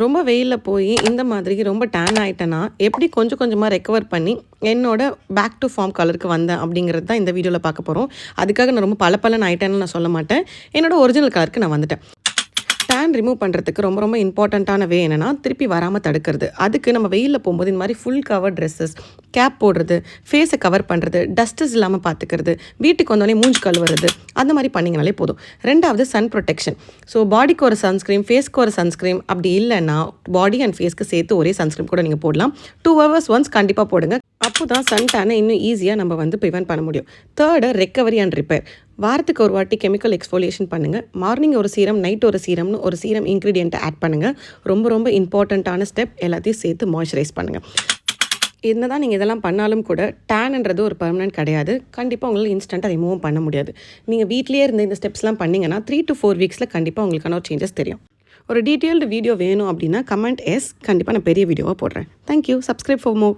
ரொம்ப வெயிலில் போய் இந்த மாதிரி ரொம்ப டேன் ஆகிட்டேன்னா எப்படி கொஞ்சம் கொஞ்சமாக ரெக்கவர் பண்ணி என்னோட பேக் டு ஃபார்ம் கலருக்கு வந்தேன் அப்படிங்கிறது தான் இந்த வீடியோவில் பார்க்க போகிறோம். அதுக்காக நான் ரொம்ப பளபளன்னு ஆகிட்டேன்னு நான் சொல்ல மாட்டேன். என்னோட ஒரிஜினல் கலருக்கு நான் வந்துட்டேன். டேன் ரிமூவ் பண்ணுறதுக்கு ரொம்ப ரொம்ப இம்பார்ட்டண்ட்டான வே என்னென்னா திருப்பி வராமல் தடுக்கிறது. அதுக்கு நம்ம வெயிலில் போகும்போது இந்த மாதிரி ஃபுல் கவர் ட்ரெஸ்ஸஸ், கேப் போடுறது, ஃபேஸை கவர் பண்ணுறது, டஸ்டஸ் இல்லாமல் பார்த்துக்கிறது, வீட்டுக்கு வந்தோடனே மூஞ்சி கழுவுறது, அந்த மாதிரி பண்ணிங்கனாலே போதும். ரெண்டாவது சன் ப்ரொடெக்ஷன். ஸோ பாடிக்கு ஒரு சன்ஸ்க்ரீம், ஃபேஸ்க்கு ஒரு சன்ஸ்க்ரீம், அப்படி இல்லைன்னா பாடி அண்ட் ஃபேஸ்க்கு சேர்த்து ஒரே சன்ஸ்க்ரீம் கூட நீங்கள் போடலாம். 2 hours ஒன்ஸ் கண்டிப்பாக போடுங்க. அப்போ தான் சன் டேனை இன்னும் ஈஸியாக நம்ம ப்ரிவென்ட் பண்ண முடியும். Third, recovery and repair. வாரத்துக்கு ஒரு வாட்டி கெமிக்கல் எக்ஸ்ஃபோலியேஷன் பண்ணுங்கள். மார்னிங் ஒரு சீரம், நைட் ஒரு சீரம்னு ஒரு சீரம் இன்க்ரீடியண்ட்டை ஆட் பண்ணுங்கள். ரொம்ப ரொம்ப இம்பார்ட்டண்ட்டான ஸ்டெப். எல்லாத்தையும் சேர்த்து மாய்ஸ்சரைஸ் பண்ணுங்கள். என்ன தான் நீங்கள் இதெல்லாம் பண்ணாலும் கூட டேன்ன்றது ஒரு பெர்மனன்ட் கிடையாது. கண்டிப்பாக உங்களால் இன்ஸ்டண்ட்டாக ரிமூவ் பண்ண முடியாது. நீங்கள் வீட்லேயே இருந்து இந்த ஸ்டெப்ஸ்லாம் பண்ணிங்கன்னா 3 to 4 வீக்ஸில் கண்டிப்பாக உங்களுக்கான ஒரு சேஞ்சஸ் தெரியும். ஒரு டீட்டெயில்டு வீடியோ வேணும் அப்படின்னா கமெண்ட் எஸ், கண்டிப்பாக நான் பெரிய வீடியோவாக போடுறேன். தேங்க்யூ. Subscribe for more.